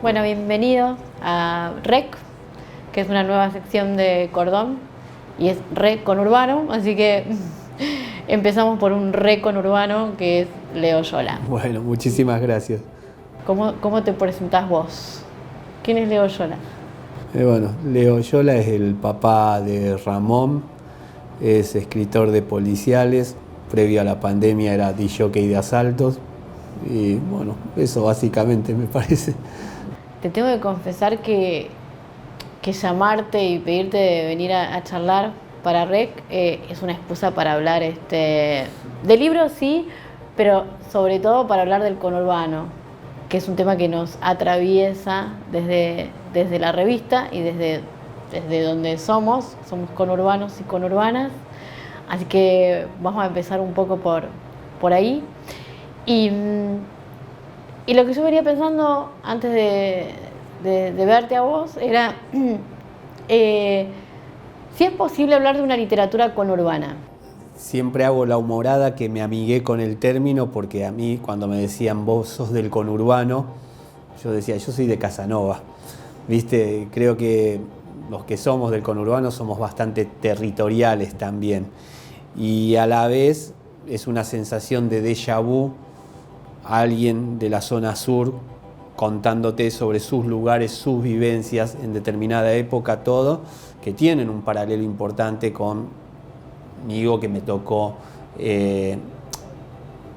Bueno, bienvenido a REC, que es una nueva sección de Cordón, y es REC conurbano, así que empezamos por un REC conurbano que es Leo Yola. Bueno, muchísimas gracias. ¿Cómo te presentás vos? ¿Quién es Leo Yola? Bueno, Leo Yola es el papá de Ramón, es escritor de policiales, previo a la pandemia era disc-jockey de asaltos, y bueno, eso básicamente me parece. Te tengo que confesar que llamarte y pedirte de venir a charlar para REC es una excusa para hablar de libros, sí, pero sobre todo para hablar del conurbano, que es un tema que nos atraviesa desde la revista y desde donde somos conurbanos y conurbanas, así que vamos a empezar un poco por ahí. Y lo que yo venía pensando antes de verte a vos era si es posible hablar de una literatura conurbana. Siempre hago la humorada que me amigué con el término, porque a mí cuando me decían vos sos del conurbano, yo decía yo soy de Casanova. ¿Viste? Creo que los que somos del conurbano somos bastante territoriales también. Y a la vez es una sensación de déjà vu, alguien de la zona sur contándote sobre sus lugares, sus vivencias en determinada época, todo, que tienen un paralelo importante conmigo, que me tocó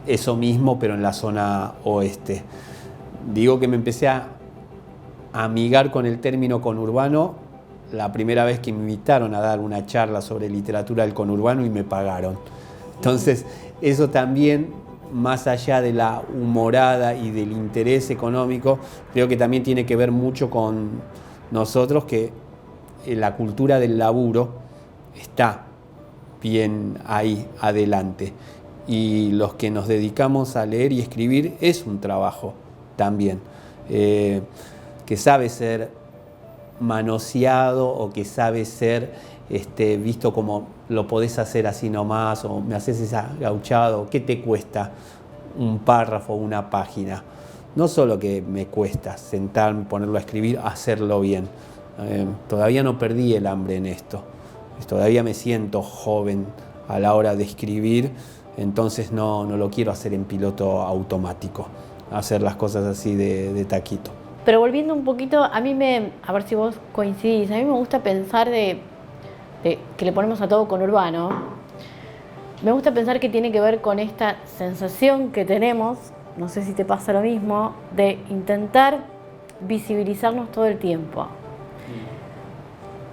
eso mismo, pero en la zona oeste. Digo que me empecé a amigar con el término conurbano la primera vez que me invitaron a dar una charla sobre literatura del conurbano y me pagaron. Entonces, eso también, más allá de la humorada y del interés económico, creo que también tiene que ver mucho con nosotros, que la cultura del laburo está bien ahí adelante. Y los que nos dedicamos a leer y escribir es un trabajo también, que sabe ser manoseado o que sabe ser visto como lo podés hacer así nomás, o me haces esa gauchada, o qué te cuesta un párrafo o una página. No solo que me cuesta sentarme, ponerlo a escribir, hacerlo bien. Todavía no perdí el hambre en esto. Todavía me siento joven a la hora de escribir, entonces no lo quiero hacer en piloto automático, hacer las cosas así de taquito. Pero volviendo un poquito, a ver si vos coincidís, a mí me gusta pensar que le ponemos a todo conurbano. Me gusta pensar que tiene que ver con esta sensación que tenemos, no sé si te pasa lo mismo, de intentar visibilizarnos todo el tiempo.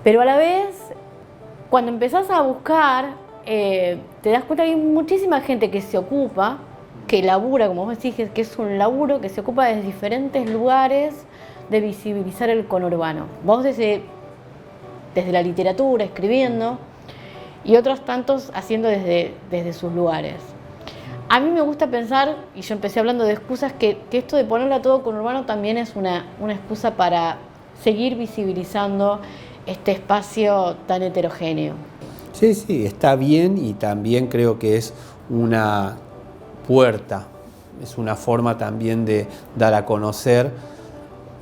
Pero a la vez, cuando empezás a buscar, te das cuenta que hay muchísima gente que se ocupa, que labura, como vos decís, que es un laburo que se ocupa desde diferentes lugares de visibilizar el conurbano. Vos desde la literatura, escribiendo, y otros tantos haciendo desde sus lugares. A mí me gusta pensar, y yo empecé hablando de excusas, que esto de ponerle a todo conurbano también es una excusa para seguir visibilizando este espacio tan heterogéneo. Sí, está bien, y también creo que es una puerta, es una forma también de dar a conocer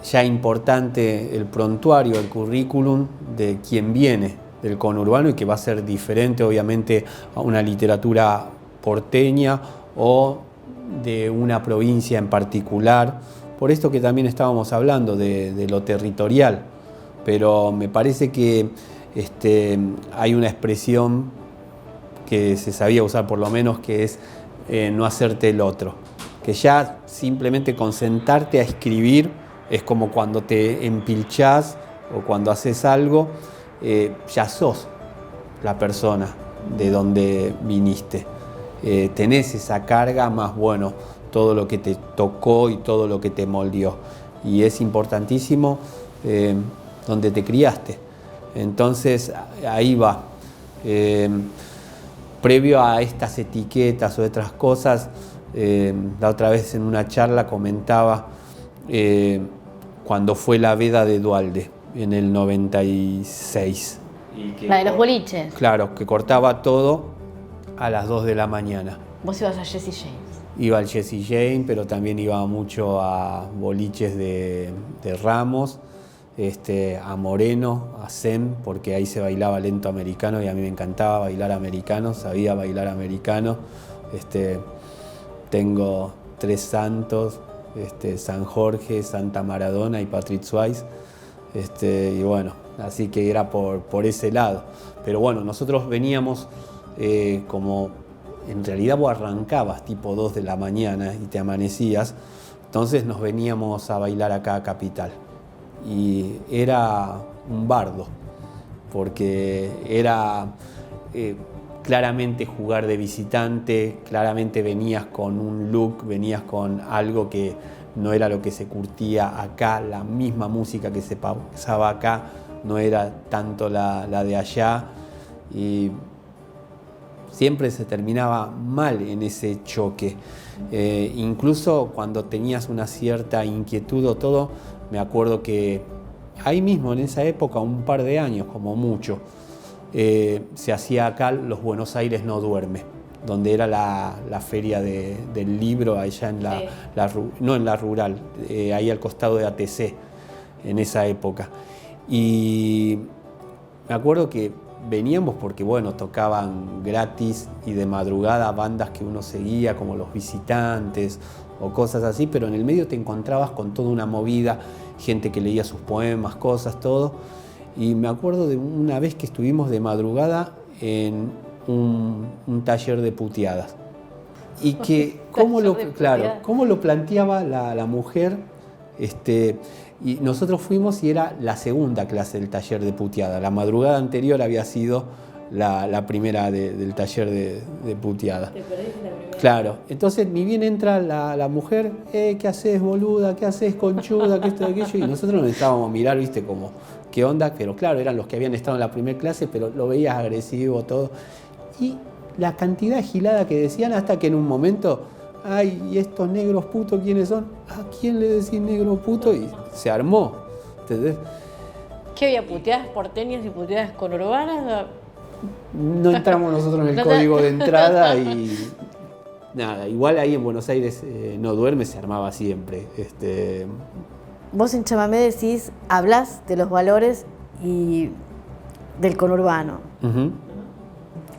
ya importante el prontuario, el currículum de quien viene del conurbano y que va a ser diferente obviamente a una literatura porteña o de una provincia en particular, por esto que también estábamos hablando de lo territorial, pero me parece que hay una expresión que se sabía usar por lo menos, que es no hacerte el otro, que ya simplemente con sentarte a escribir es como cuando te empilchás o cuando haces algo, ya sos la persona de donde viniste, tenés esa carga más bueno, todo lo que te tocó y todo lo que te moldeó, y es importantísimo donde te criaste. Entonces ahí va. Previo a estas etiquetas o otras cosas, la otra vez en una charla comentaba cuando fue la veda de Duhalde en el 96. La de los boliches. Claro, que cortaba todo a las 2 de la mañana. Vos ibas a Jesse James. Iba al Jesse Jane, pero también iba mucho a boliches de Ramos, a Moreno, a Sem, porque ahí se bailaba lento americano y a mí me encantaba bailar americano, sabía bailar americano. Tengo 3 santos, San Jorge, Santa Maradona y Patrick Swayze, y bueno, así que era por ese lado. Pero bueno, nosotros veníamos como... En realidad vos arrancabas tipo 2 de la mañana y te amanecías, entonces nos veníamos a bailar acá a Capital. Y era un bardo, porque era claramente jugar de visitante, claramente venías con un look, venías con algo que no era lo que se curtía acá, la misma música que se pasaba acá no era tanto la de allá, y siempre se terminaba mal en ese choque. Incluso cuando tenías una cierta inquietud o todo, me acuerdo que ahí mismo en esa época, un par de años como mucho, se hacía acá los Buenos Aires no duerme, donde era la feria del libro allá en no en la rural, ahí al costado de ATC en esa época. Y me acuerdo que veníamos porque, bueno, tocaban gratis y de madrugada bandas que uno seguía, como Los Visitantes o cosas así, pero en el medio te encontrabas con toda una movida, gente que leía sus poemas, cosas, todo. Y me acuerdo de una vez que estuvimos de madrugada en un taller de puteadas. Y que, cómo lo planteaba la mujer, y nosotros fuimos y era la segunda clase del taller de puteada. La madrugada anterior había sido la primera del taller de puteada. Te perdiste la primera. Claro, entonces ni bien entra la mujer, ¿qué haces, boluda? ¿Qué haces, conchuda? ¿Qué esto, aquello? Y nosotros nos estábamos a mirar, ¿viste? Como, ¿qué onda? Pero claro, eran los que habían estado en la primera clase, pero lo veías agresivo, todo. Y la cantidad de gilada que decían, hasta que en un momento... Ay, ¿y estos negros putos quiénes son? ¿A quién le decís negro puto? Y se armó, ¿entendés? ¿Qué había? ¿Puteadas porteñas y puteadas conurbanas? No entramos nosotros en el código de entrada y nada, igual ahí en Buenos Aires no duerme, se armaba siempre. Vos en Chamamé decís, hablás de los valores y del conurbano. Uh-huh.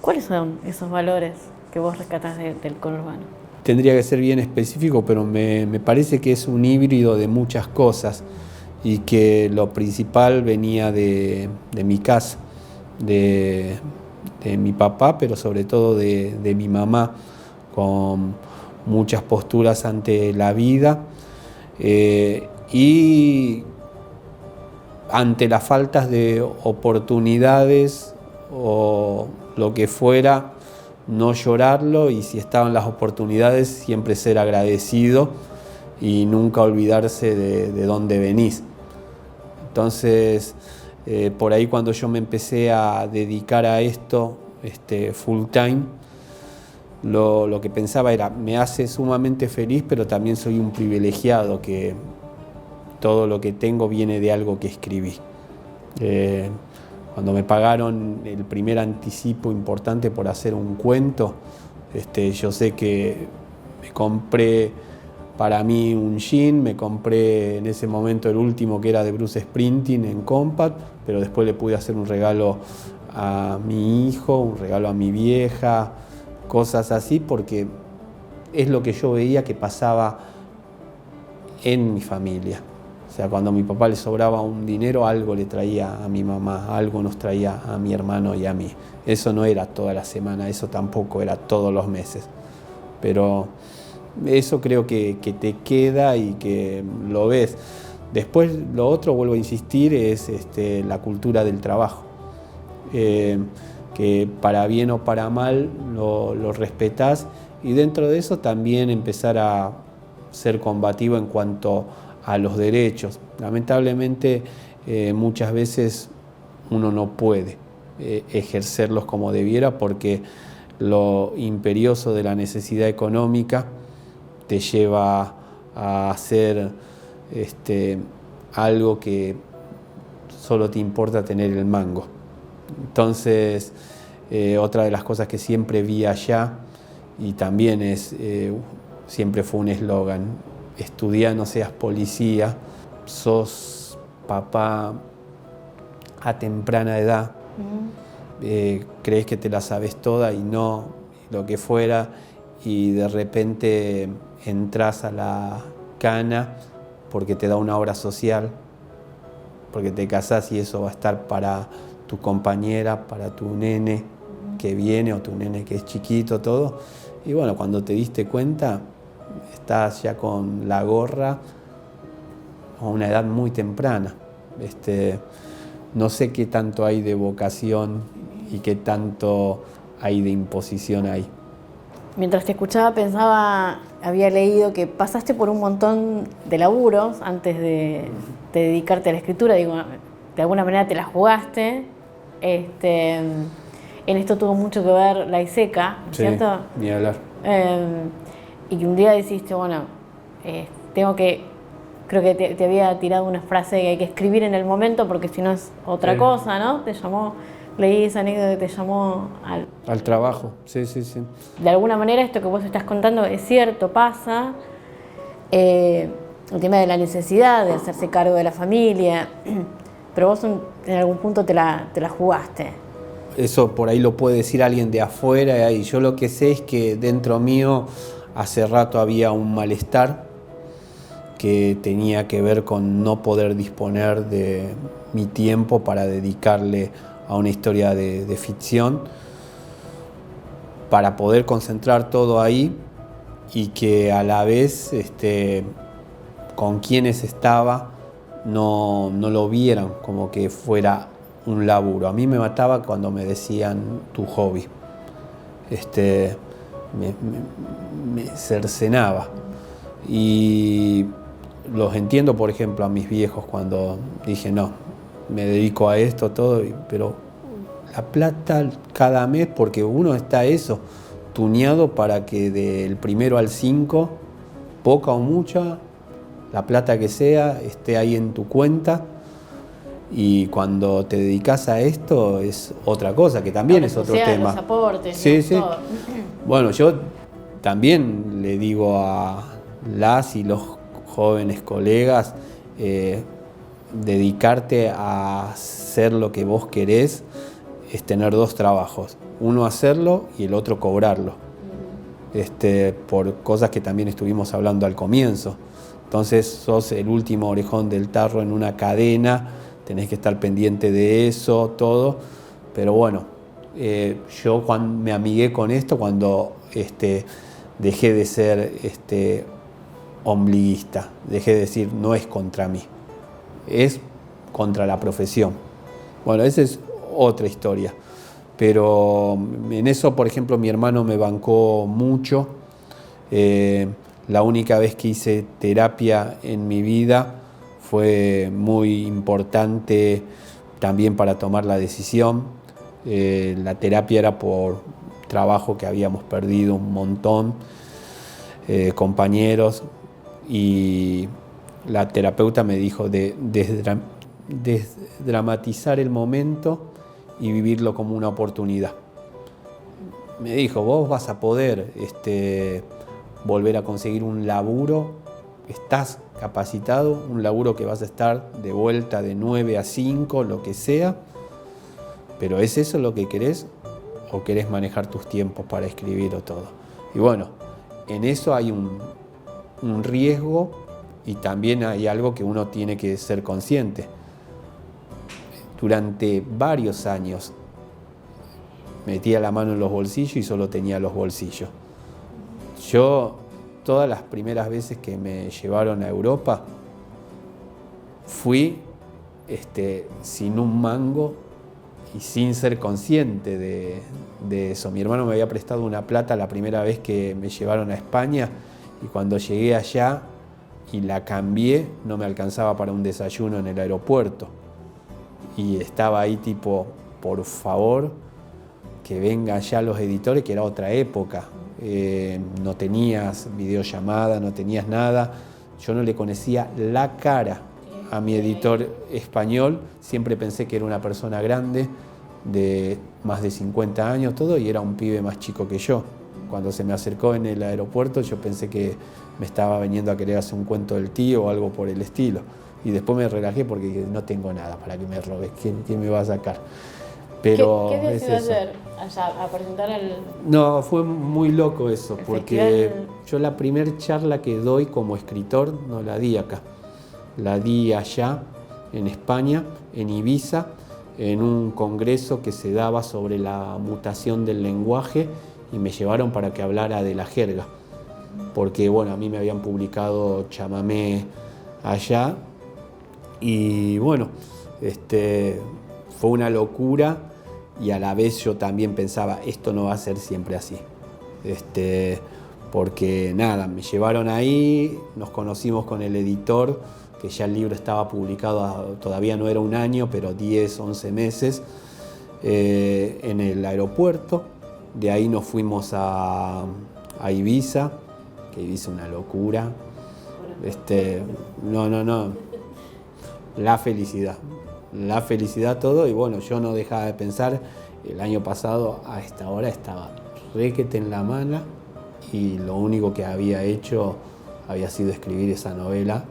¿Cuáles son esos valores que vos rescatás del conurbano? Tendría que ser bien específico, pero me parece que es un híbrido de muchas cosas y que lo principal venía de mi casa, de mi papá, pero sobre todo de mi mamá, con muchas posturas ante la vida y ante las faltas de oportunidades o lo que fuera, no llorarlo, y si estaban las oportunidades siempre ser agradecido y nunca olvidarse de dónde venís. Entonces, por ahí cuando yo me empecé a dedicar a esto full time, lo que pensaba era, me hace sumamente feliz, pero también soy un privilegiado, que todo lo que tengo viene de algo que escribí. Cuando me pagaron el primer anticipo importante por hacer un cuento, yo sé que me compré para mí un jean, me compré en ese momento el último que era de Bruce Springsteen en Compact, pero después le pude hacer un regalo a mi hijo, un regalo a mi vieja, cosas así, porque es lo que yo veía que pasaba en mi familia. O sea, cuando a mi papá le sobraba un dinero, algo le traía a mi mamá, algo nos traía a mi hermano y a mí. Eso no era toda la semana, eso tampoco era todos los meses. Pero eso creo que te queda y que lo ves. Después, lo otro, vuelvo a insistir, es la cultura del trabajo. Que para bien o para mal lo respetás, y dentro de eso también empezar a ser combativo en cuanto a los derechos. Lamentablemente muchas veces uno no puede ejercerlos como debiera, porque lo imperioso de la necesidad económica te lleva a hacer algo que solo te importa tener el mango. Entonces, otra de las cosas que siempre vi allá, y también es siempre fue un eslogan: estudiá, no seas policía. Sos papá a temprana edad, crees que te la sabes toda y no, lo que fuera, y de repente entras a la cana porque te da una obra social, porque te casás y eso va a estar para tu compañera, para tu nene que viene o tu nene que es chiquito, todo. Y bueno, cuando te diste cuenta, estás ya con la gorra a una edad muy temprana. No sé qué tanto hay de vocación y qué tanto hay de imposición ahí. Mientras te escuchaba pensaba, había leído que pasaste por un montón de laburos antes de dedicarte a la escritura, digo, de alguna manera te la jugaste. En esto tuvo mucho que ver la ISECA, ¿cierto? Sí, ni hablar. Y que un día dijiste, bueno, creo que te había tirado una frase que hay que escribir en el momento porque si no es otra cosa, ¿no? Leí esa anécdota que te llamó al trabajo, sí. De alguna manera esto que vos estás contando es cierto, pasa. El tema de la necesidad de hacerse cargo de la familia, pero vos en algún punto te la jugaste. Eso por ahí lo puede decir alguien de afuera, y yo lo que sé es que dentro mío hace rato había un malestar que tenía que ver con no poder disponer de mi tiempo para dedicarle a una historia de ficción, para poder concentrar todo ahí y que a la vez con quienes estaba no lo vieran como que fuera un laburo. A mí me mataba cuando me decían tu hobby. Me cercenaba. Y los entiendo, por ejemplo, a mis viejos cuando dije no, me dedico a esto, todo, pero la plata cada mes, porque uno está tuneado para que del 1 al 5, poca o mucha, la plata que sea, esté ahí en tu cuenta. Y cuando te dedicas a esto es otra cosa, que también es otro tema. Los aportes, sí. Todo. Bueno, yo también le digo a las y los jóvenes colegas, dedicarte a hacer lo que vos querés es tener 2 trabajos, uno hacerlo y el otro cobrarlo, por cosas que también estuvimos hablando al comienzo. Entonces sos el último orejón del tarro en una cadena, tenés que estar pendiente de eso, todo, pero bueno, yo me amigué con esto cuando dejé de ser ombliguista, dejé de decir no es contra mí, es contra la profesión. Bueno, esa es otra historia, pero en eso, por ejemplo, mi hermano me bancó mucho. La única vez que hice terapia en mi vida fue muy importante también para tomar la decisión. La terapia era por trabajo que habíamos perdido un montón, compañeros, y la terapeuta me dijo de desdramatizar el momento y vivirlo como una oportunidad. Me dijo, vos vas a poder volver a conseguir un laburo, estás capacitado, un laburo que vas a estar de vuelta de 9 a 5, lo que sea, pero ¿es eso lo que querés o querés manejar tus tiempos para escribir o todo? Y bueno, en eso hay un riesgo y también hay algo que uno tiene que ser consciente. Durante varios años metía la mano en los bolsillos y solo tenía los bolsillos. Yo, todas las primeras veces que me llevaron a Europa, fui sin un mango y sin ser consciente de eso. Mi hermano me había prestado una plata la primera vez que me llevaron a España, y cuando llegué allá y la cambié, no me alcanzaba para un desayuno en el aeropuerto. Y estaba ahí tipo, por favor, que vengan ya los editores, que era otra época. No tenías videollamada, no tenías nada. Yo no le conocía la cara a mi editor español. Siempre pensé que era una persona grande, de más de 50 años, todo, y era un pibe más chico que yo. cuando se me acercó en el aeropuerto yo pensé que me estaba viniendo a querer hacer un cuento del tío o algo por el estilo. Y después me relajé porque dije, no tengo nada para que me robes, ¿quién me va a sacar? Pero ¿Qué es decidió eso. hacer allá, a presentar el No, fue muy loco eso, porque festival? yo la primer charla que doy como escritor no la di acá, la di allá, en España, en Ibiza, en un congreso que se daba sobre la mutación del lenguaje y me llevaron para que hablara de la jerga, porque bueno, a mí me habían publicado chamamé allá y bueno, fue una locura y a la vez yo también pensaba, esto no va a ser siempre así. Porque nada, me llevaron ahí, nos conocimos con el editor, que ya el libro estaba publicado, todavía no era un año, pero 10, 11 meses, en el aeropuerto. De ahí nos fuimos a Ibiza, que Ibiza es una locura. No, la felicidad todo, y bueno, yo no dejaba de pensar, el año pasado a esta hora estaba requete en la mano y lo único que había hecho había sido escribir esa novela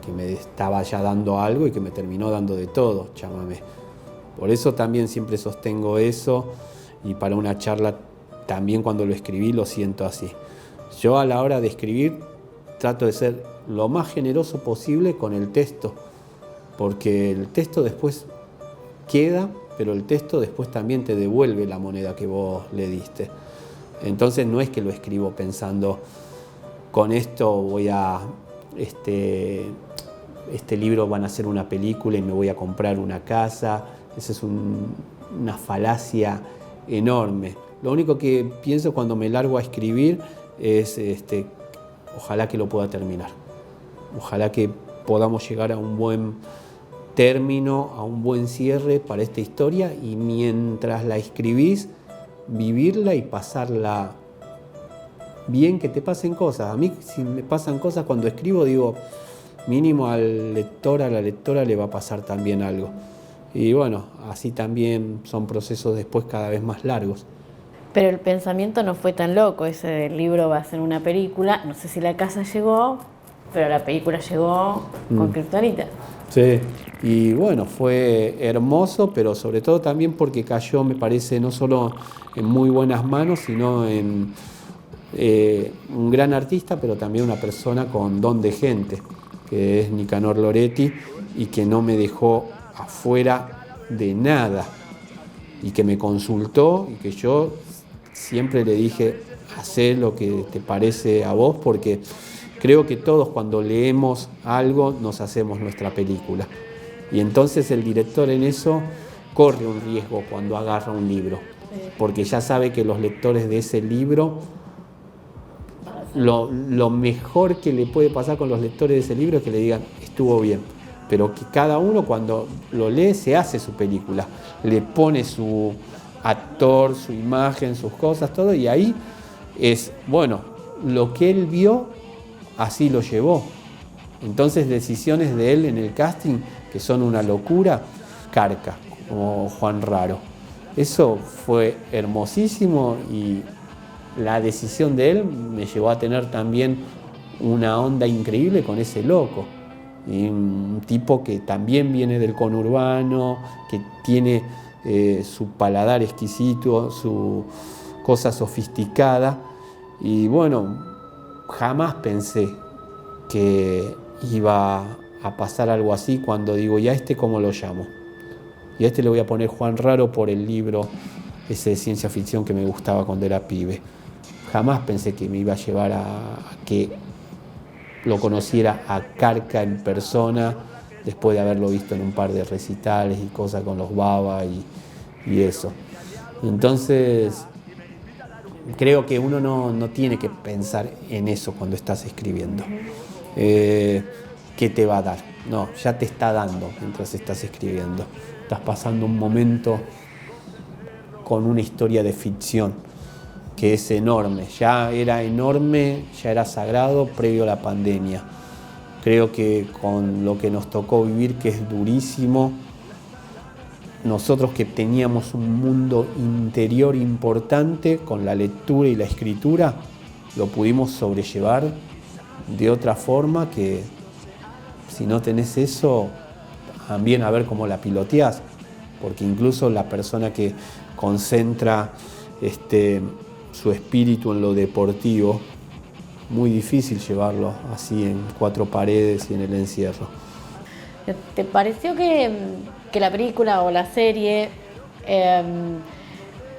que me estaba ya dando algo y que me terminó dando de todo, chamamé. Por eso también siempre sostengo eso, y para una charla también cuando lo escribí lo siento así. Yo a la hora de escribir trato de ser lo más generoso posible con el texto, porque el texto después queda, pero el texto después también te devuelve la moneda que vos le diste. Entonces no es que lo escribo pensando, con esto voy a, este libro van a hacer una película y me voy a comprar una casa. Esa es una falacia enorme. Lo único que pienso cuando me largo a escribir es, ojalá que lo pueda terminar. Ojalá que podamos llegar a un buen término, a un buen cierre para esta historia, y mientras la escribís, vivirla y pasarla bien, que te pasen cosas. A mí, si me pasan cosas cuando escribo, digo, mínimo al lector, a la lectora le va a pasar también algo. Y bueno, así también son procesos después cada vez más largos. Pero el pensamiento no fue tan loco, ese del libro va a ser una película. No sé si la casa llegó, pero la película llegó con Kriptonita. Sí, y bueno, fue hermoso, pero sobre todo también porque cayó, me parece, no solo en muy buenas manos, sino en un gran artista, pero también una persona con don de gente, que es Nicanor Loretti, y que no me dejó afuera de nada, y que me consultó, y que yo siempre le dije, hacé lo que te parece a vos, porque creo que todos cuando leemos algo nos hacemos nuestra película. Y entonces el director en eso corre un riesgo cuando agarra un libro, porque ya sabe que los lectores de ese libro, lo mejor que le puede pasar con los lectores de ese libro es que le digan, estuvo bien. Pero que cada uno cuando lo lee se hace su película, le pone su actor, su imagen, sus cosas, todo, y ahí es, bueno, lo que él vio, así lo llevó. Entonces decisiones de él en el casting que son una locura, Carca, como Juan Raro. Eso fue hermosísimo, y la decisión de él me llevó a tener también una onda increíble con ese loco. Y un tipo que también viene del conurbano, que tiene su paladar exquisito, su cosa sofisticada. Y bueno, jamás pensé que iba a pasar algo así cuando digo, ¿y a este cómo lo llamo? Y a este le voy a poner Juan Raro por el libro ese de ciencia ficción que me gustaba cuando era pibe. Jamás pensé que me iba a llevar a que lo conociera a Carca en persona, después de haberlo visto en un par de recitales y cosas con los Baba y eso. Entonces, creo que uno no tiene que pensar en eso cuando estás escribiendo. ¿Qué te va a dar? No, ya te está dando mientras estás escribiendo. Estás pasando un momento con una historia de ficción que es enorme. Ya era enorme, ya era sagrado previo a la pandemia. Creo que con lo que nos tocó vivir, que es durísimo, nosotros que teníamos un mundo interior importante con la lectura y la escritura, lo pudimos sobrellevar de otra forma que si no tenés eso, también a ver cómo la piloteás, porque incluso la persona que concentra su espíritu en lo deportivo, muy difícil llevarlo así en cuatro paredes y en el encierro. ¿Te pareció que la película o la serie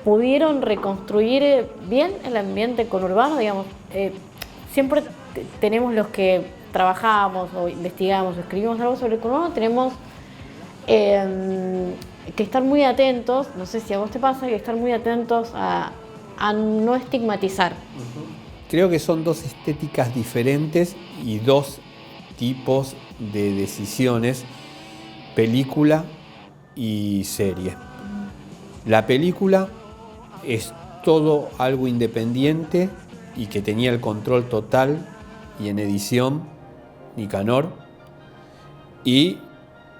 pudieron reconstruir bien el ambiente conurbano? Digamos, siempre tenemos los que trabajamos o investigamos o escribimos algo sobre el conurbano, tenemos que estar muy atentos, no sé si a vos te pasa, que estar muy atentos a no estigmatizar. Creo que son dos estéticas diferentes y dos tipos de decisiones, película y serie. La película es todo algo independiente y que tenía el control total, y en edición Nicanor, y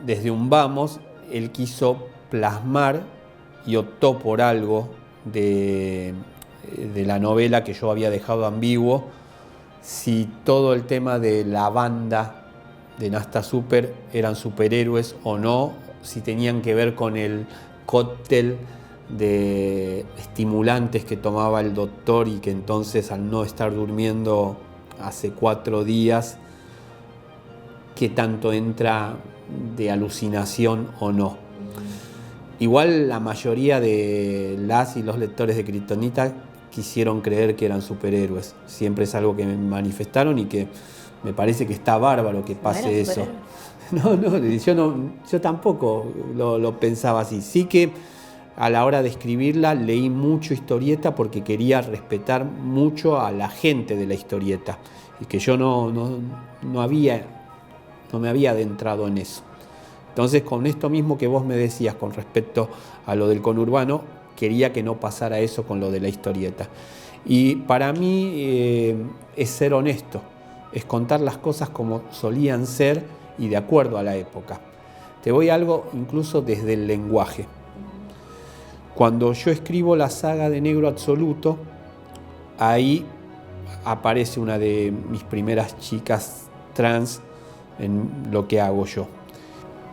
desde un vamos él quiso plasmar y optó por algo de la novela que yo había dejado ambiguo, si todo el tema de la banda de Nasta Super eran superhéroes o no, si tenían que ver con el cóctel de estimulantes que tomaba el doctor y que entonces al no estar durmiendo hace 4 días, qué tanto entra de alucinación o no. Igual la mayoría de las y los lectores de Kriptonita quisieron creer que eran superhéroes. Siempre es algo que me manifestaron y que me parece que está bárbaro que pase eso. Yo tampoco lo pensaba así. Sí que a la hora de escribirla leí mucho historieta porque quería respetar mucho a la gente de la historieta y que yo no me había adentrado en eso. Entonces, con esto mismo que vos me decías con respecto a lo del conurbano, quería que no pasara eso con lo de la historieta. Y para mí es ser honesto, es contar las cosas como solían ser y de acuerdo a la época. Te voy a algo incluso desde el lenguaje. Cuando yo escribo la saga de Negro Absoluto, ahí aparece una de mis primeras chicas trans en lo que hago yo.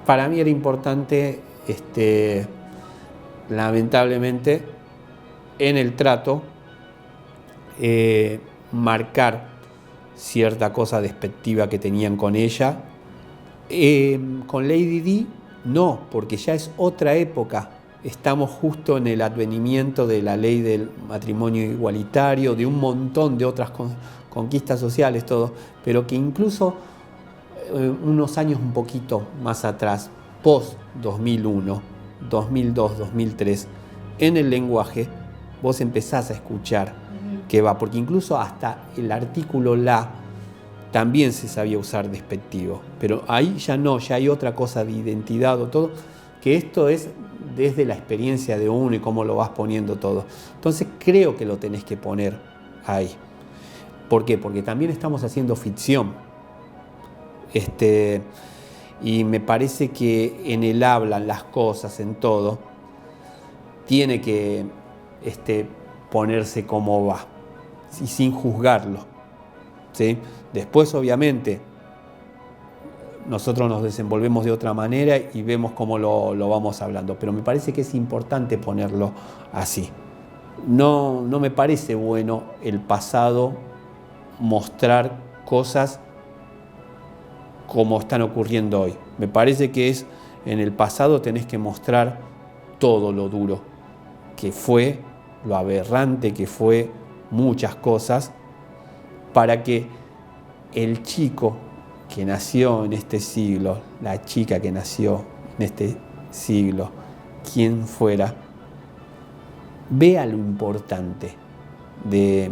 Para mí era importante, lamentablemente, en el trato, marcar cierta cosa despectiva que tenían con ella. Con Lady Di, no, porque ya es otra época. Estamos justo en el advenimiento de la ley del matrimonio igualitario, de un montón de otras conquistas sociales, todo, pero que incluso unos años un poquito más atrás, post 2001, 2002, 2003, en el lenguaje vos empezás a escuchar que va, porque incluso hasta el artículo la también se sabía usar despectivo, pero ahí ya no, ya hay otra cosa de identidad o todo, que esto es desde la experiencia de uno y cómo lo vas poniendo todo. Entonces creo que lo tenés que poner ahí. ¿Por qué? Porque también estamos haciendo ficción. Y me parece que en el habla, en las cosas, en todo, tiene que ponerse como va y sin juzgarlo, ¿sí? Después, obviamente, nosotros nos desenvolvemos de otra manera y vemos cómo lo vamos hablando, pero me parece que es importante ponerlo así. No me parece bueno el pasado mostrar cosas como están ocurriendo hoy. Me parece que es en el pasado tenés que mostrar todo lo duro que fue, lo aberrante que fue, muchas cosas, para que el chico que nació en este siglo, la chica que nació en este siglo, quien fuera, vea lo importante de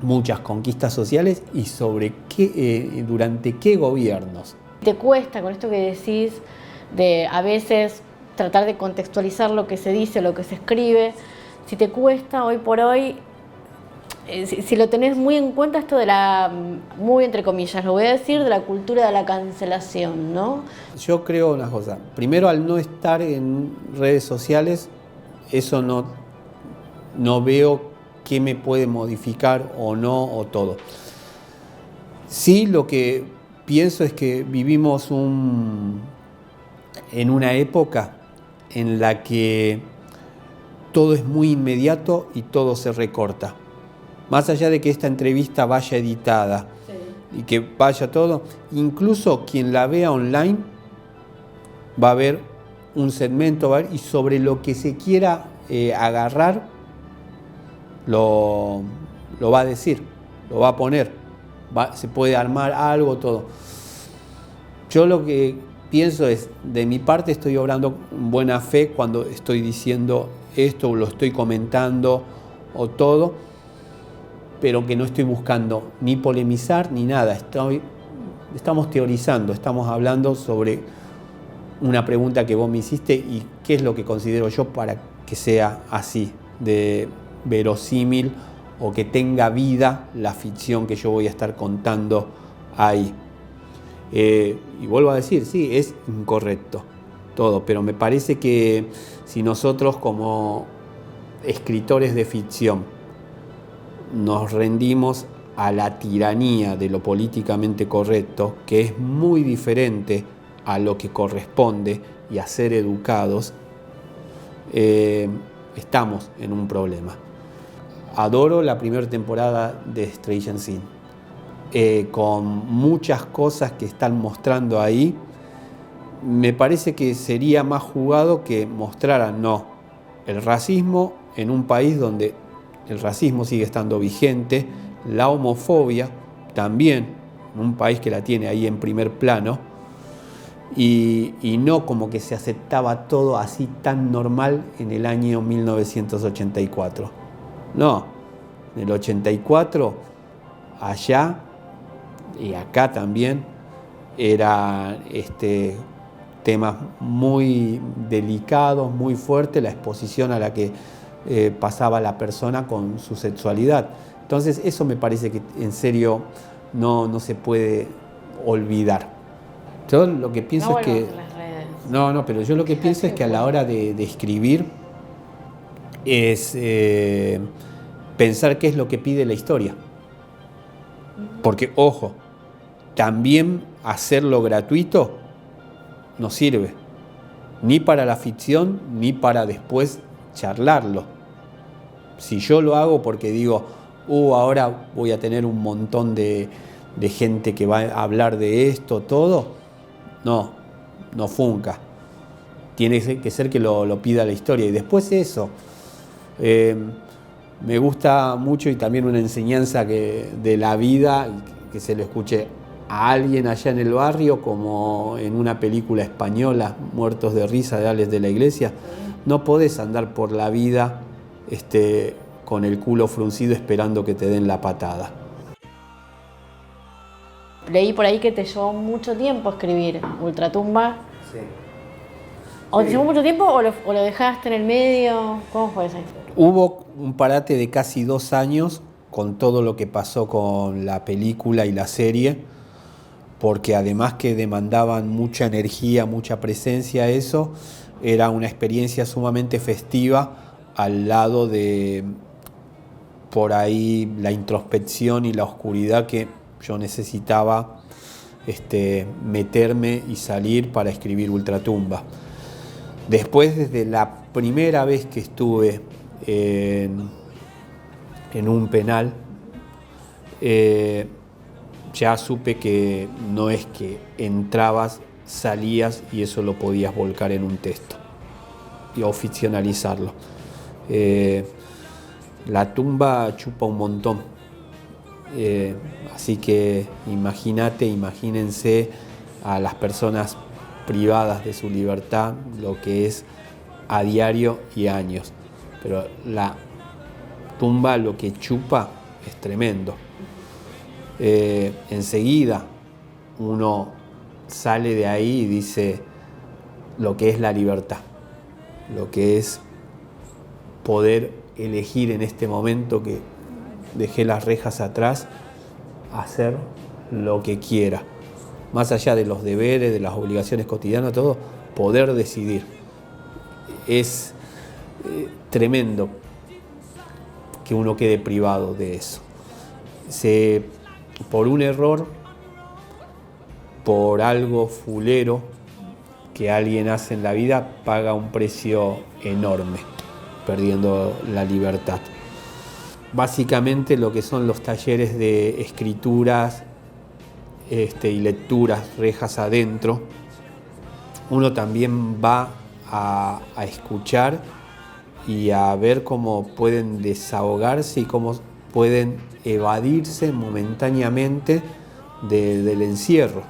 muchas conquistas sociales y sobre qué, durante qué gobiernos. ¿Te cuesta con esto que decís de a veces tratar de contextualizar lo que se dice, lo que se escribe? Si te cuesta hoy por hoy si lo tenés muy en cuenta esto de muy entre comillas, lo voy a decir, de la cultura de la cancelación, ¿no? Yo creo una cosa. Primero, al no estar en redes sociales, eso no veo qué me puede modificar o no, o todo. Sí, lo que pienso es que vivimos en una época en la que todo es muy inmediato y todo se recorta. Más allá de que esta entrevista vaya editada y que vaya todo, incluso quien la vea online va a ver un segmento, y sobre lo que se quiera agarrar, lo va a decir, lo va a poner, se puede armar algo, todo. Yo lo que pienso es, de mi parte estoy obrando en buena fe cuando estoy diciendo esto, o lo estoy comentando, o todo, pero que no estoy buscando ni polemizar ni nada. Estamos teorizando, estamos hablando sobre una pregunta que vos me hiciste y qué es lo que considero yo para que sea así, de verosímil o que tenga vida la ficción que yo voy a estar contando ahí. Y vuelvo a decir, sí, es incorrecto todo, pero me parece que si nosotros como escritores de ficción nos rendimos a la tiranía de lo políticamente correcto, que es muy diferente a lo que corresponde y a ser educados, estamos en un problema. Adoro la primera temporada de Stranger Things, con muchas cosas que están mostrando ahí. Me parece que sería más jugado que mostraran el racismo en un país donde el racismo sigue estando vigente, la homofobia también, en un país que la tiene ahí en primer plano, y no como que se aceptaba todo así tan normal en el año 1984. No, en el 84, allá y acá también, eran temas muy delicados, muy fuertes, la exposición a la que pasaba la persona con su sexualidad. Entonces eso me parece que en serio no se puede olvidar. Yo lo que pienso es que... pero yo lo que pienso es que a la hora de escribir es pensar qué es lo que pide la historia. Porque, ojo, también hacerlo gratuito no sirve, ni para la ficción, ni para después charlarlo. Si yo lo hago porque digo, ahora voy a tener un montón de gente que va a hablar de esto, todo, no funca. Tiene que ser que lo pida la historia. Y después eso, me gusta mucho, y también una enseñanza de la vida, que se lo escuché a alguien allá en el barrio, como en una película española, Muertos de risa, de Alex de la Iglesia. No podés andar por la vida con el culo fruncido esperando que te den la patada. Leí por ahí que te llevó mucho tiempo escribir Ultratumba. Sí. ¿O te llevó mucho tiempo o lo dejaste en el medio? ¿Cómo fue eso? Hubo un parate de casi 2 años con todo lo que pasó con la película y la serie, porque además que demandaban mucha energía, mucha presencia, eso era una experiencia sumamente festiva al lado de, por ahí, la introspección y la oscuridad que yo necesitaba meterme y salir para escribir Ultratumba. Después, desde la primera vez que estuve en un penal, ya supe que no es que entrabas, salías y eso lo podías volcar en un texto o ficcionalizarlo. La tumba chupa un montón, así que imagínense a las personas privadas de su libertad lo que es a diario y años, pero la tumba lo que chupa es tremendo. Enseguida uno sale de ahí y dice lo que es la libertad, lo que es poder elegir en este momento que dejé las rejas atrás, hacer lo que quiera. Más allá de los deberes, de las obligaciones cotidianas, todo, poder decidir. Es tremendo que uno quede privado de eso. Por un error, por algo fulero que alguien hace en la vida, paga un precio enorme, perdiendo la libertad. Básicamente lo que son los talleres de escrituras y lecturas, rejas adentro, uno también va a escuchar y a ver cómo pueden desahogarse y cómo pueden evadirse momentáneamente del encierro.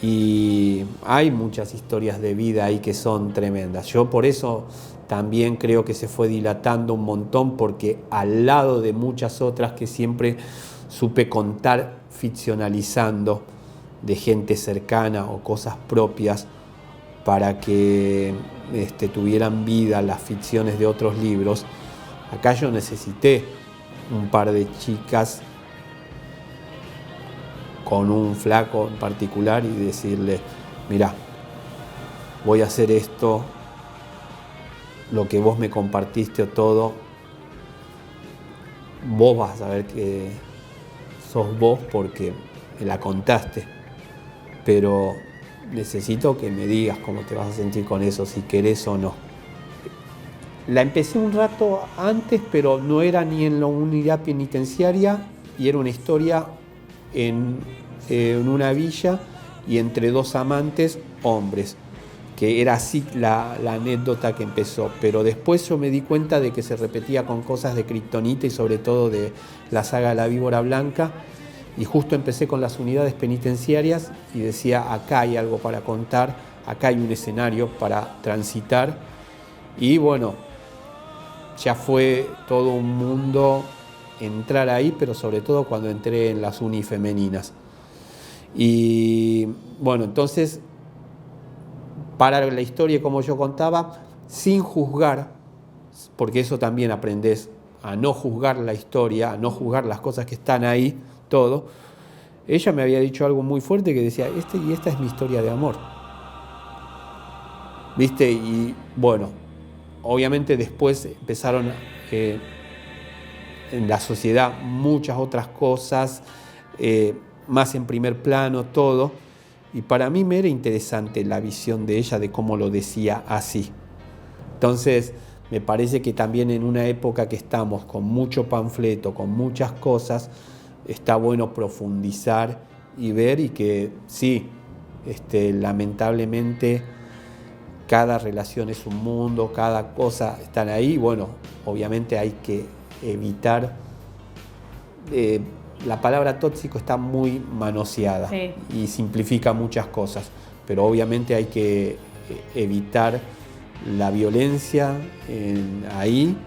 Y hay muchas historias de vida ahí que son tremendas. Yo por eso también creo que se fue dilatando un montón, porque al lado de muchas otras que siempre supe contar ficcionalizando de gente cercana o cosas propias para que tuvieran vida las ficciones de otros libros, acá yo necesité un par de chicas con un flaco en particular y decirle, mirá, voy a hacer esto, lo que vos me compartiste o todo, vos vas a saber que sos vos porque me la contaste, pero necesito que me digas cómo te vas a sentir con eso, si querés o no. La empecé un rato antes, pero no era ni en la unidad penitenciaria y era una historia en una villa y entre dos amantes hombres, que era así la anécdota que empezó, pero después yo me di cuenta de que se repetía con cosas de Kriptonita y sobre todo de la saga La Víbora Blanca, y justo empecé con las unidades penitenciarias y decía, acá hay algo para contar, acá hay un escenario para transitar, y bueno, ya fue todo un mundo entrar ahí, pero sobre todo cuando entré en las unifemeninas. Y bueno, entonces, para la historia como yo contaba, sin juzgar, porque eso también aprendés, a no juzgar la historia, a no juzgar las cosas que están ahí, todo. Ella me había dicho algo muy fuerte que decía, esta es mi historia de amor. ¿Viste? Y bueno, obviamente después empezaron en la sociedad muchas otras cosas, más en primer plano, todo. Y para mí me era interesante la visión de ella de cómo lo decía así. Entonces, me parece que también en una época que estamos con mucho panfleto, con muchas cosas, está bueno profundizar y ver, y que sí, lamentablemente cada relación es un mundo, cada cosa están ahí. Bueno, obviamente hay que evitar, la palabra tóxico está muy manoseada, sí, y simplifica muchas cosas, pero obviamente hay que evitar la violencia ahí,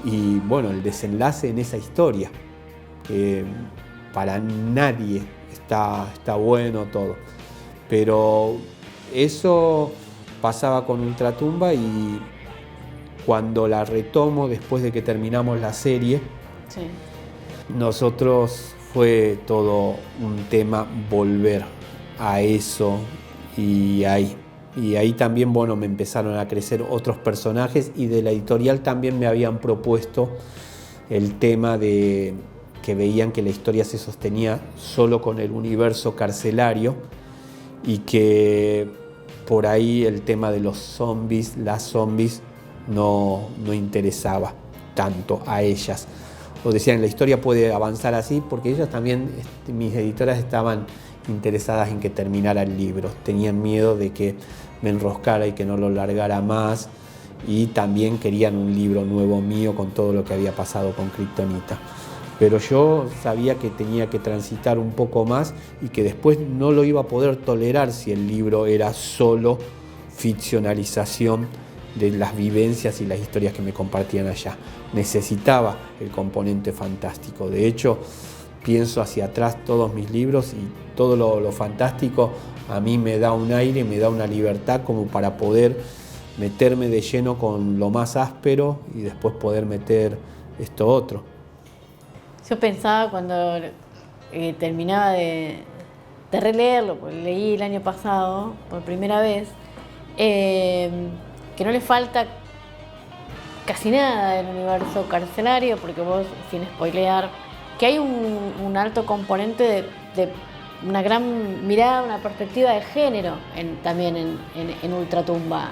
y bueno, el desenlace en esa historia, que para nadie está bueno todo, pero eso pasaba con Ultratumba, y cuando la retomo después de que terminamos la serie, sí, nosotros fue todo un tema volver a eso, y ahí también, bueno, me empezaron a crecer otros personajes, y de la editorial también me habían propuesto el tema de que veían que la historia se sostenía solo con el universo carcelario, y que por ahí el tema de los zombies, las zombies, no interesaba tanto a ellas. O decían, la historia puede avanzar así, porque ellas también, mis editoras, estaban interesadas en que terminara el libro. Tenían miedo de que me enroscara y que no lo largara más, y también querían un libro nuevo mío con todo lo que había pasado con Kriptonita. Pero yo sabía que tenía que transitar un poco más, y que después no lo iba a poder tolerar si el libro era solo ficcionalización de las vivencias y las historias que me compartían allá. Necesitaba el componente fantástico. De hecho, pienso hacia atrás todos mis libros, y todo lo fantástico a mí me da un aire, me da una libertad como para poder meterme de lleno con lo más áspero y después poder meter esto otro. Yo pensaba cuando terminaba de releerlo, porque leí el año pasado por primera vez, que no le falta casi nada del universo carcelario, porque vos, sin spoilear, que hay un alto componente de una gran mirada, una perspectiva de género también en Ultratumba,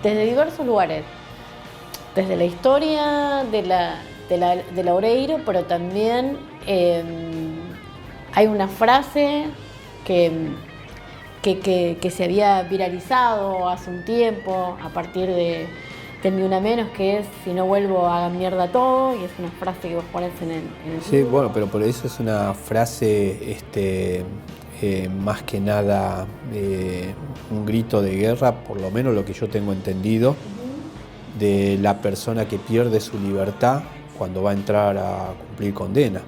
desde diversos lugares, desde la historia de Loureiro, pero también hay una frase que se había viralizado hace un tiempo a partir de Ni Una Menos, que es: si no vuelvo hagan mierda todo, y es una frase que vos pones en el Sí, libro. Bueno, pero por eso es una frase más que nada un grito de guerra, por lo menos lo que yo tengo entendido, de la persona que pierde su libertad cuando va a entrar a cumplir condena.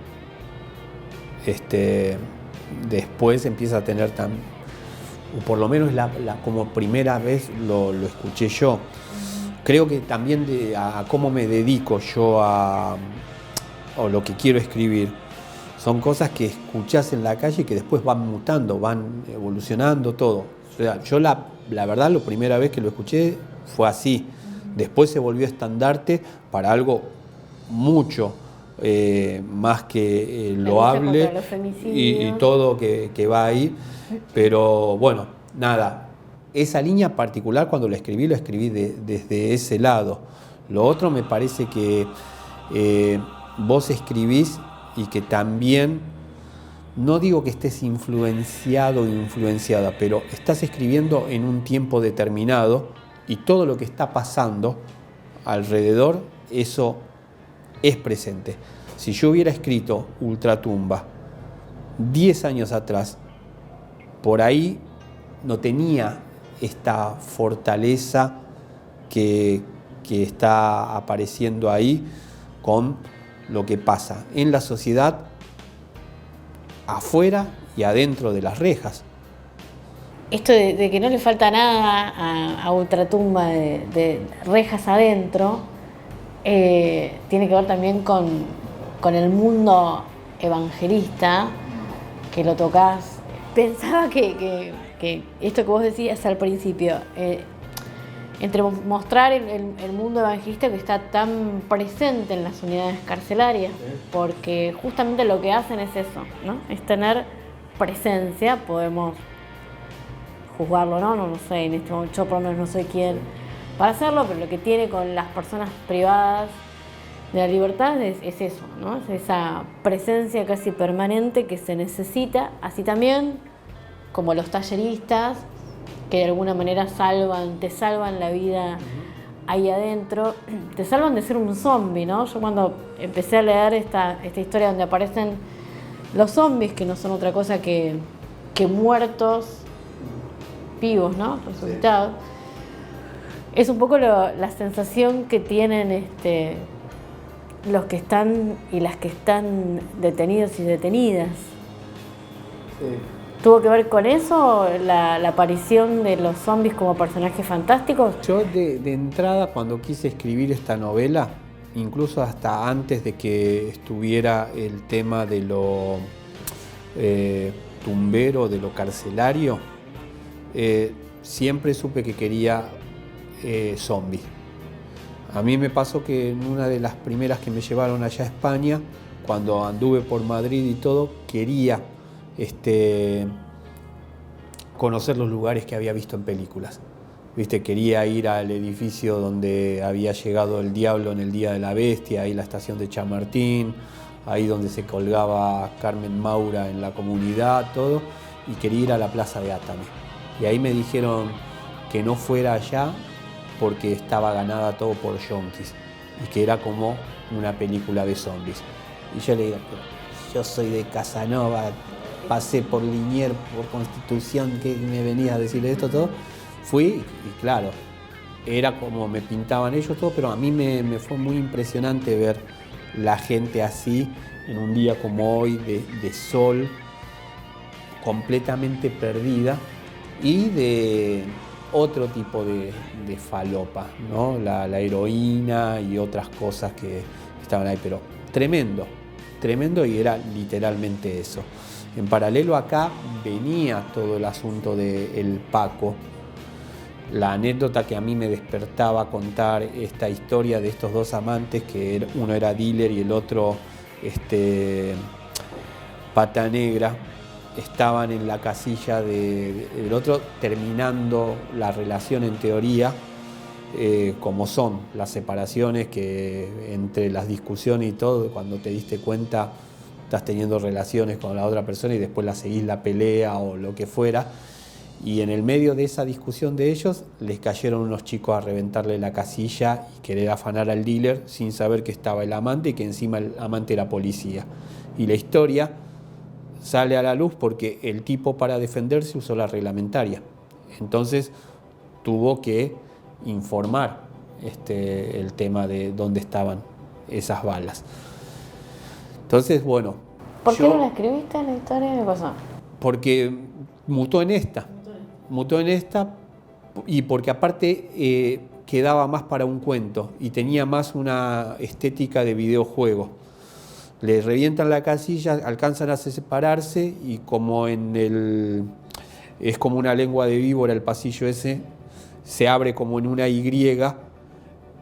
Después empieza a tener o por lo menos como primera vez lo escuché yo. Creo que también a cómo me dedico yo o lo que quiero escribir, son cosas que escuchás en la calle y que después van mutando, van evolucionando todo. O sea, yo la verdad, la primera vez que lo escuché fue así. Después se volvió estandarte para algo mucho más que loable y todo que va ahí. Pero bueno, nada. Esa línea particular, cuando lo escribí desde ese lado. Lo otro me parece que vos escribís y que también, no digo que estés influenciado o influenciada, pero estás escribiendo en un tiempo determinado y todo lo que está pasando alrededor, eso es presente. Si yo hubiera escrito Ultratumba 10 años atrás, por ahí no tenía esta fortaleza que está apareciendo ahí con lo que pasa en la sociedad, afuera y adentro de las rejas. Esto de que no le falta nada a Ultratumba de rejas adentro, tiene que ver también con el mundo evangelista, que lo tocás. Pensaba que esto que vos decías al principio, entre mostrar el mundo evangelista que está tan presente en las unidades carcelarias, porque justamente lo que hacen es eso, ¿no? Es tener presencia. Podemos juzgarlo, no sé, en este momento yo por lo menos no soy quien para hacerlo, pero lo que tiene con las personas privadas de la libertad es eso, ¿no? Es esa presencia casi permanente que se necesita, así también como los talleristas, que de alguna manera te salvan la vida ahí adentro, te salvan de ser un zombie, ¿no? Yo cuando empecé a leer esta historia donde aparecen los zombies, que no son otra cosa que muertos vivos, ¿no? Resucitados, es un poco la sensación que tienen los que están y las que están detenidos y detenidas. Sí. ¿Tuvo que ver con eso, la aparición de los zombies como personajes fantásticos? Yo de entrada, cuando quise escribir esta novela, incluso hasta antes de que estuviera el tema de lo tumbero, de lo carcelario, siempre supe que quería zombies. A mí me pasó que en una de las primeras que me llevaron allá a España, cuando anduve por Madrid y todo, quería conocer los lugares que había visto en películas. Quería ir al edificio donde había llegado el diablo en el Día de la Bestia, ahí la estación de Chamartín, ahí donde se colgaba Carmen Maura en La Comunidad, todo, y quería ir a la Plaza de Atame. Y ahí me dijeron que no fuera allá porque estaba ganada todo por yonkis y que era como una película de zombies. Y yo le digo, yo soy de Casanova, pasé por Liniers, por Constitución, que me venía a decirle esto todo. Fui y claro, era como me pintaban ellos todo, pero a mí me fue muy impresionante ver la gente así en un día como hoy de sol, completamente perdida, y de otro tipo de falopa, ¿no? La heroína y otras cosas que estaban ahí, pero tremendo tremendo y era literalmente eso. En paralelo acá venía todo el asunto del Paco, la anécdota que a mí me despertaba contar esta historia de estos dos amantes, que uno era dealer y el otro pata negra, estaban en la casilla del otro terminando la relación en teoría, como son las separaciones, que entre las discusiones y todo, cuando te diste cuenta estás teniendo relaciones con la otra persona y después la seguís la pelea o lo que fuera, y en el medio de esa discusión de ellos les cayeron unos chicos a reventarle la casilla y querer afanar al dealer sin saber que estaba el amante y que encima el amante era policía. Y la historia sale a la luz porque el tipo, para defenderse, usó la reglamentaria. Entonces tuvo que informar el tema de dónde estaban esas balas. Entonces, bueno. ¿Por qué no la escribiste en la historia? ¿Qué pasó? Porque mutó en esta y porque aparte quedaba más para un cuento y tenía más una estética de videojuego. Le revientan la casilla, alcanzan a separarse y como es como una lengua de víbora el pasillo ese, se abre como en una Y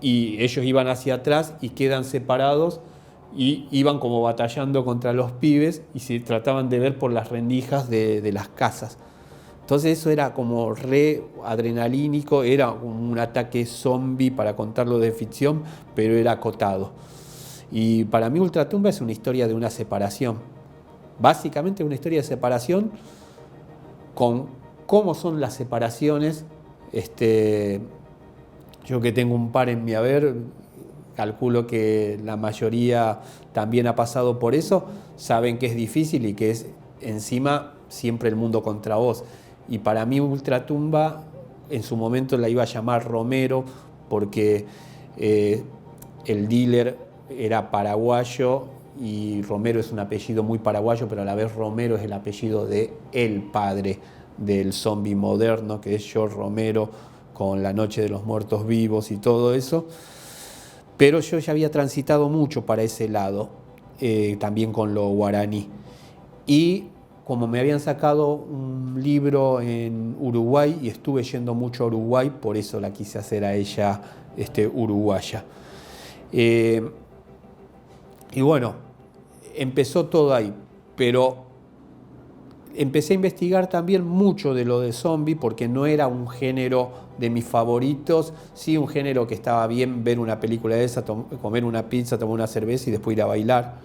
y ellos iban hacia atrás y quedan separados y iban como batallando contra los pibes y se trataban de ver por las rendijas de las casas. Entonces eso era como re adrenalínico, era un ataque zombie para contarlo de ficción, pero era acotado. Y para mí Ultratumba es una historia de una separación. Básicamente una historia de separación con cómo son las separaciones. Yo que tengo un par en mi haber, calculo que la mayoría también ha pasado por eso, saben que es difícil y que es encima siempre el mundo contra vos. Y para mí Ultratumba en su momento la iba a llamar Romero porque el dealer era paraguayo y Romero es un apellido muy paraguayo, pero a la vez Romero es el apellido de el padre del zombie moderno, que es George Romero, con La Noche de los Muertos Vivos y todo eso. Pero yo ya había transitado mucho para ese lado, también con lo guaraní. Y como me habían sacado un libro en Uruguay y estuve yendo mucho a Uruguay, por eso la quise hacer a ella uruguaya. Y bueno, empezó todo ahí, pero empecé a investigar también mucho de lo de zombie porque no era un género de mis favoritos, sí un género que estaba bien ver una película de esa, comer una pizza, tomar una cerveza y después ir a bailar.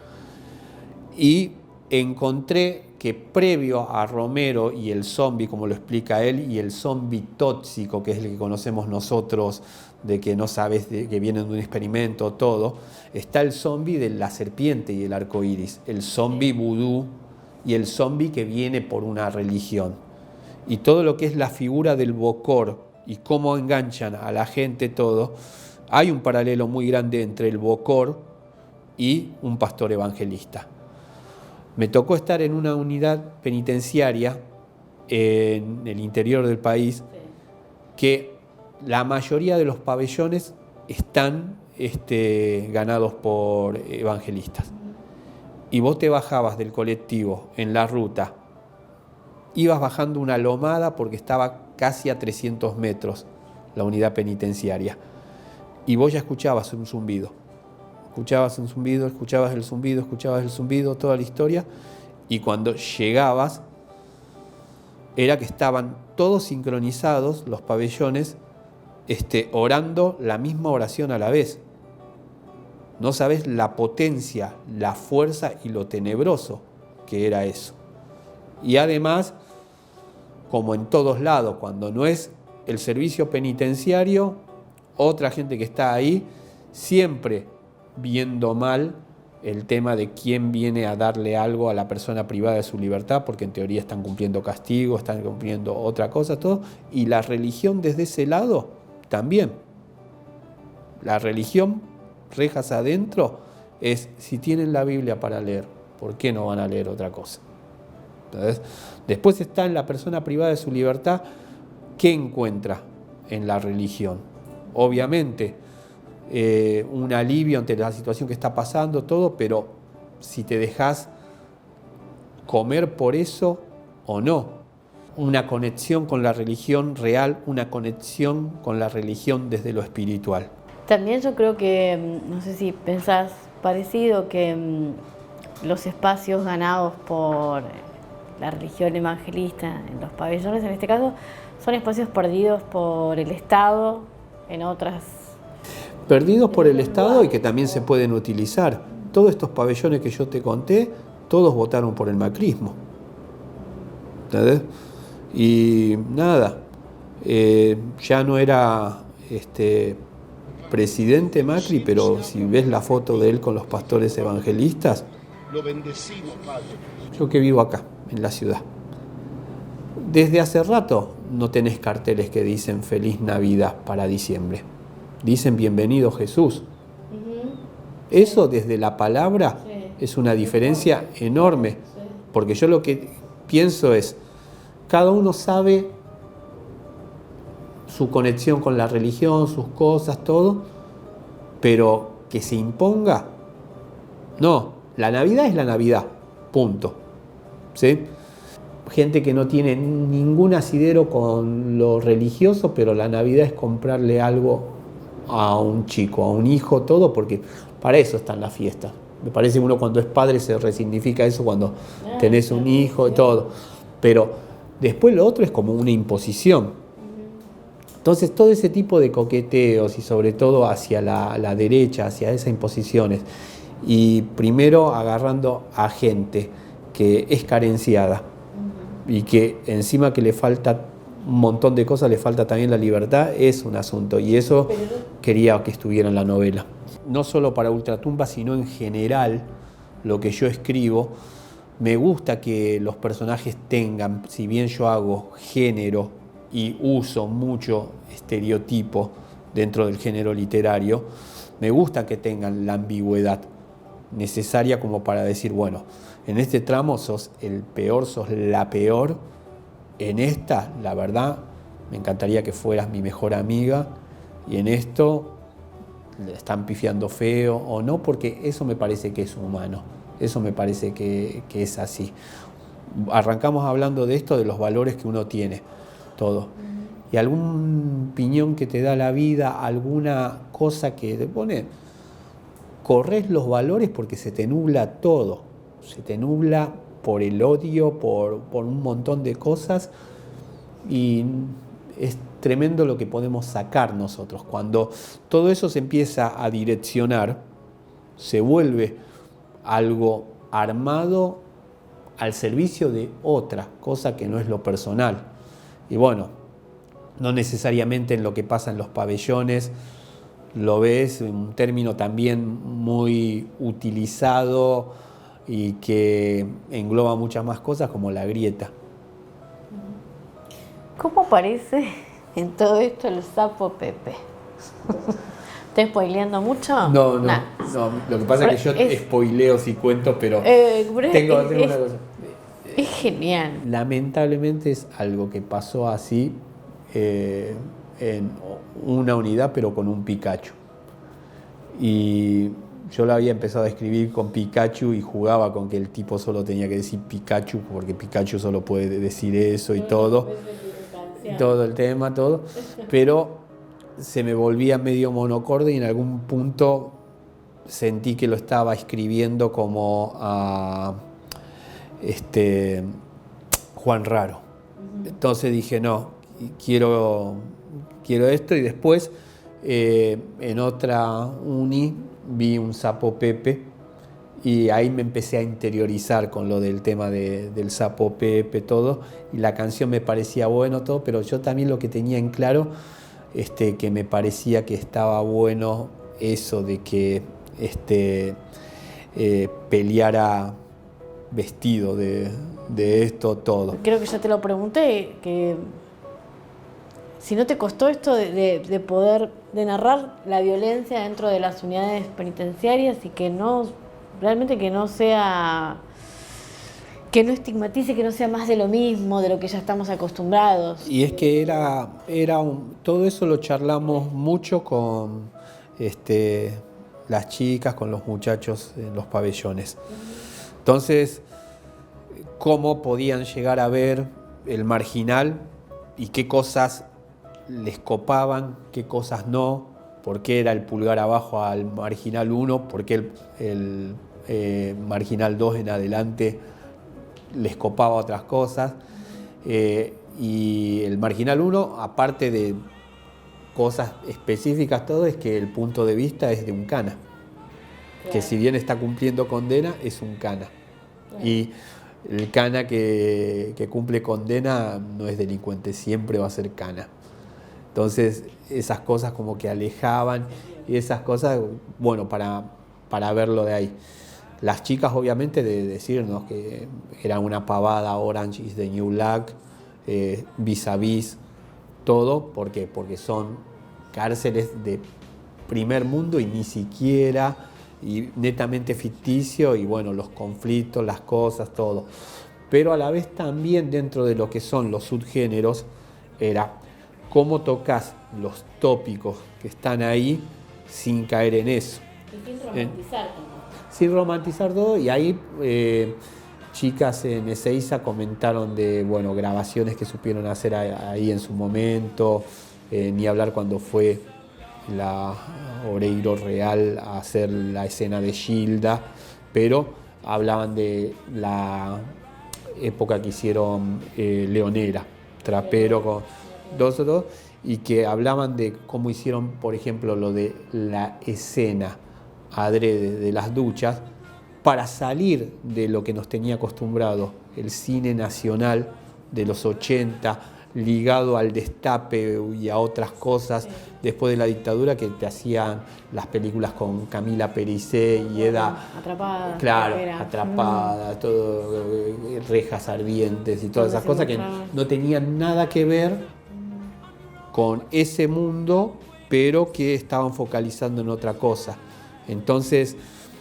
Y encontré que previo a Romero y el zombie, como lo explica él, y el zombie tóxico, que es el que conocemos nosotros, de que no sabes que viene de un experimento, todo, está el zombie de la serpiente y el arco iris, el zombie vudú y el zombie que viene por una religión. Y todo lo que es la figura del bocor y cómo enganchan a la gente, todo, hay un paralelo muy grande entre el bocor y un pastor evangelista. Me tocó estar en una unidad penitenciaria en el interior del país que la mayoría de los pabellones están ganados por evangelistas. Y vos te bajabas del colectivo en la ruta, ibas bajando una lomada porque estaba casi a 300 metros la unidad penitenciaria y vos ya escuchabas un zumbido. Escuchabas el zumbido, toda la historia, y cuando llegabas era que estaban todos sincronizados los pabellones, orando la misma oración a la vez. No sabes la potencia, la fuerza y lo tenebroso que era eso. Y además, como en todos lados, cuando no es el servicio penitenciario, otra gente que está ahí siempre viendo mal el tema de quién viene a darle algo a la persona privada de su libertad, porque en teoría están cumpliendo castigo, están cumpliendo otra cosa, todo. Y la religión desde ese lado también. La religión, rejas adentro, es si tienen la Biblia para leer, ¿por qué no van a leer otra cosa? Entonces, después está en la persona privada de su libertad, ¿qué encuentra en la religión? Obviamente, un alivio ante la situación que está pasando, todo, pero si te dejas comer por eso o no. Una conexión con la religión real, una conexión con la religión desde lo espiritual. También yo creo que, no sé si pensás parecido, que los espacios ganados por la religión evangelista en los pabellones, en este caso, son espacios perdidos por el Estado en otras... Perdidos por el Estado y que también se pueden utilizar. Todos estos pabellones que yo te conté, todos votaron por el macrismo. ¿Entendés? Y nada, ya no era presidente Macri, pero si ves la foto de él con los pastores evangelistas, lo bendecimos, Padre. Yo que vivo acá, en la ciudad. Desde hace rato no tenés carteles que dicen Feliz Navidad para diciembre. Dicen Bienvenido Jesús. Eso desde la palabra es una diferencia enorme. Porque yo lo que pienso es, cada uno sabe su conexión con la religión, sus cosas, todo, pero que se imponga, no, la Navidad es la Navidad, punto. ¿Sí? Gente que no tiene ningún asidero con lo religioso, pero la Navidad es comprarle algo a un chico, a un hijo, todo, porque para eso están las fiestas. Me parece que uno cuando es padre se resignifica eso cuando tenés un hijo y todo, pero después lo otro es como una imposición. Entonces todo ese tipo de coqueteos y sobre todo hacia la derecha, hacia esas imposiciones, y primero agarrando a gente que es carenciada y que encima que le falta un montón de cosas, le falta también la libertad, es un asunto, y eso quería que estuviera en la novela. No solo para Ultratumba, sino en general lo que yo escribo. Me gusta que los personajes tengan, si bien yo hago género y uso mucho estereotipo dentro del género literario, me gusta que tengan la ambigüedad necesaria como para decir, bueno, en este tramo sos el peor, sos la peor, en esta, la verdad, me encantaría que fueras mi mejor amiga, y en esto le están pifiando feo o no, porque eso me parece que es humano. Eso me parece que es así. Arrancamos hablando de esto, de los valores que uno tiene, todo. Y algún piñón que te da la vida, alguna cosa que te pone, corres los valores porque se te nubla todo. Se te nubla por el odio, por un montón de cosas, y es tremendo lo que podemos sacar nosotros. Cuando todo eso se empieza a direccionar, se vuelve algo armado al servicio de otra cosa que no es lo personal. Y bueno, no necesariamente en lo que pasa en los pabellones lo ves, un término también muy utilizado y que engloba muchas más cosas, como la grieta. ¿Cómo aparece en todo esto el sapo Pepe? ¿Estoy spoileando mucho? No, lo que pasa es que yo spoileo si cuento, pero tengo una cosa. Es genial. Lamentablemente es algo que pasó así en una unidad, pero con un Pikachu. Y yo lo había empezado a escribir con Pikachu y jugaba con que el tipo solo tenía que decir Pikachu, porque Pikachu solo puede decir eso y todo el tema, todo, pero se me volvía medio monocorde y en algún punto sentí que lo estaba escribiendo como a Juan Raro. Entonces dije, no, quiero esto, y después en otra uni vi un sapo Pepe y ahí me empecé a interiorizar con lo del tema del sapo Pepe, todo, y la canción me parecía bueno, todo, pero yo también lo que tenía en claro, que me parecía que estaba bueno eso de que peleara vestido de esto, todo. Creo que ya te lo pregunté, que si no te costó esto de poder, de narrar la violencia dentro de las unidades penitenciarias y que no, realmente que no sea, que no estigmatice, que no sea más de lo mismo, de lo que ya estamos acostumbrados. Y es que todo eso lo charlamos mucho con las chicas con los muchachos en los pabellones. Entonces, cómo podían llegar a ver el marginal y qué cosas les copaban, qué cosas no, por qué era el pulgar abajo al marginal 1, por qué el marginal 2 en adelante les copaba otras cosas. Y el marginal 1, aparte de cosas específicas, todo es que el punto de vista es de un cana. Claro. Que si bien está cumpliendo condena, es un cana. Claro. Y el cana que cumple condena no es delincuente, siempre va a ser cana. Entonces, esas cosas como que alejaban, y esas cosas, bueno, para verlo de ahí. Las chicas, obviamente, de decirnos que era una pavada, Orange is the New Black, Vis a Vis, todo, ¿por qué? Porque son cárceles de primer mundo y ni siquiera, y netamente ficticio, y bueno, los conflictos, las cosas, todo. Pero a la vez también dentro de lo que son los subgéneros, era cómo tocas los tópicos que están ahí sin caer en eso. Y sin romantizar todo. Sin romantizar todo, y ahí chicas en Ezeiza comentaron de, bueno, grabaciones que supieron hacer ahí en su momento, ni hablar cuando fue la Oreiro Real a hacer la escena de Gilda, pero hablaban de la época que hicieron Leonera, Trapero, con dos, y que hablaban de cómo hicieron, por ejemplo, lo de la escena adrede de las duchas, para salir de lo que nos tenía acostumbrado el cine nacional de los 80, ligado al destape y a otras cosas, sí, después de la dictadura, que te hacían las películas con Camila Pericé y Eda Atrapada, claro, Atrapada, todo, Rejas Ardientes y todas esas cosas que no tenían nada que ver con ese mundo, pero que estaban focalizando en otra cosa. Entonces,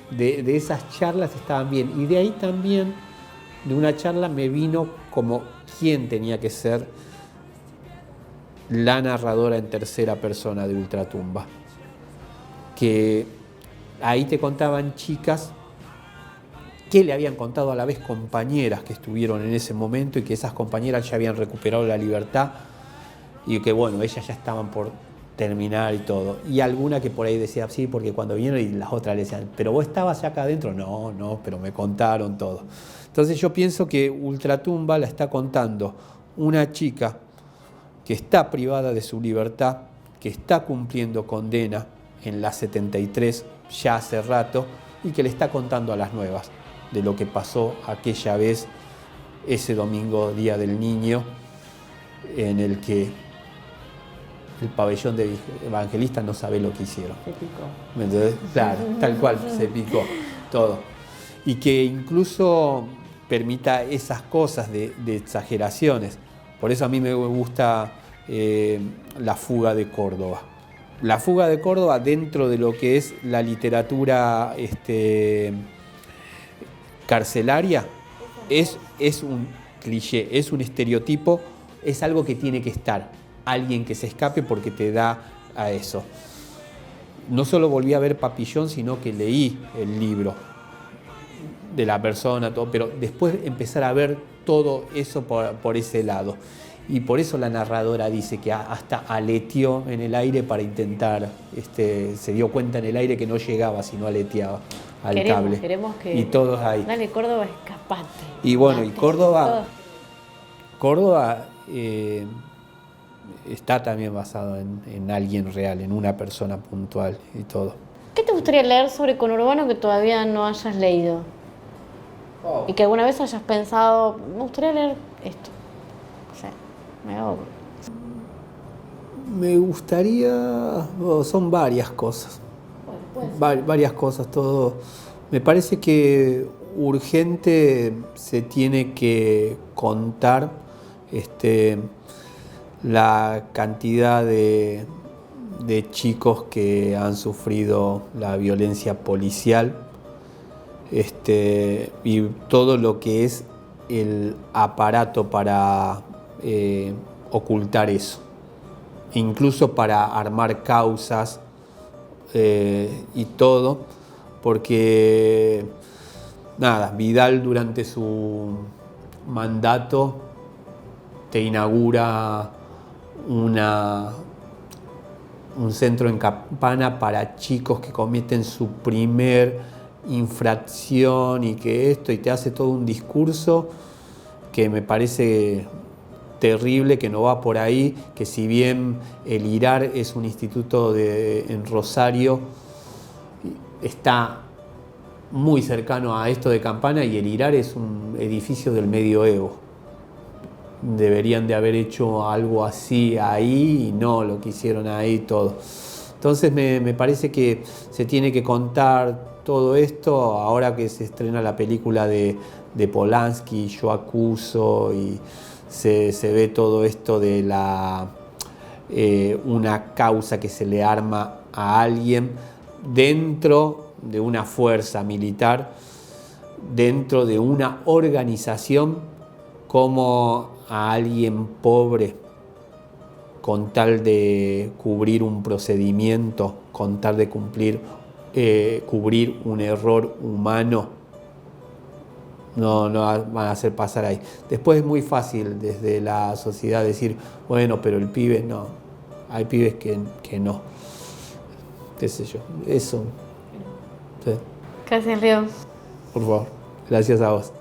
de esas charlas estaban bien. Y de ahí también, de una charla me vino como quién tenía que ser la narradora en tercera persona de Ultratumba. Que ahí te contaban chicas que le habían contado a la vez compañeras que estuvieron en ese momento y que esas compañeras ya habían recuperado la libertad y que, bueno, ellas ya estaban por terminar y todo. Y alguna que por ahí decía, sí, porque cuando vinieron, y las otras le decían, ¿pero vos estabas ya acá adentro? No, pero me contaron todo. Entonces yo pienso que Ultratumba la está contando una chica que está privada de su libertad, que está cumpliendo condena en la 73 ya hace rato, y que le está contando a las nuevas de lo que pasó aquella vez, ese domingo, Día del Niño, en el que el pabellón de evangelistas no sabe lo que hicieron. Se picó. Entonces, claro, tal cual, se picó todo. Y que incluso permita esas cosas de exageraciones. Por eso a mí me gusta La Fuga de Córdoba. La Fuga de Córdoba, dentro de lo que es la literatura carcelaria, es un cliché, es un estereotipo, es algo que tiene que estar. Alguien que se escape porque te da a eso. No solo volví a ver Papillón, sino que leí el libro de la persona, todo, pero después empezar a ver todo eso por ese lado. Y por eso la narradora dice que hasta aleteó en el aire para intentar, se dio cuenta en el aire que no llegaba, sino aleteaba al cable. Queremos que... Y todos ahí. Dale, Córdoba, escapate. Y bueno, y Córdoba está también basado en alguien real, en una persona puntual y todo. ¿Qué te gustaría leer sobre conurbano que todavía no hayas leído? Y que alguna vez hayas pensado, me gustaría leer esto. O sea, me gustaría, son varias cosas. Varias cosas, todo. Me parece que urgente se tiene que contar la cantidad de chicos que han sufrido la violencia policial, y todo lo que es el aparato para ocultar eso, incluso para armar causas y todo, porque nada, Vidal durante su mandato te inaugura un centro en Campana para chicos que cometen su primer infracción y te hace todo un discurso que me parece terrible, que no va por ahí, que si bien el IRAR es un instituto en Rosario, está muy cercano a esto de Campana, y el IRAR es un edificio del medioevo. Deberían de haber hecho algo así ahí y no lo que hicieron ahí todo. Entonces me parece que se tiene que contar todo esto ahora que se estrena la película de Polanski, Yo acuso, y se ve todo esto de una causa que se le arma a alguien dentro de una fuerza militar, dentro de una organización, como a alguien pobre, con tal de cubrir un procedimiento, con tal de cubrir un error humano, no van a hacer pasar ahí. Después es muy fácil desde la sociedad decir, bueno, pero el pibe no, hay pibes que no, qué sé yo, eso. Sí. Gracias, Leo. Por favor, gracias a vos.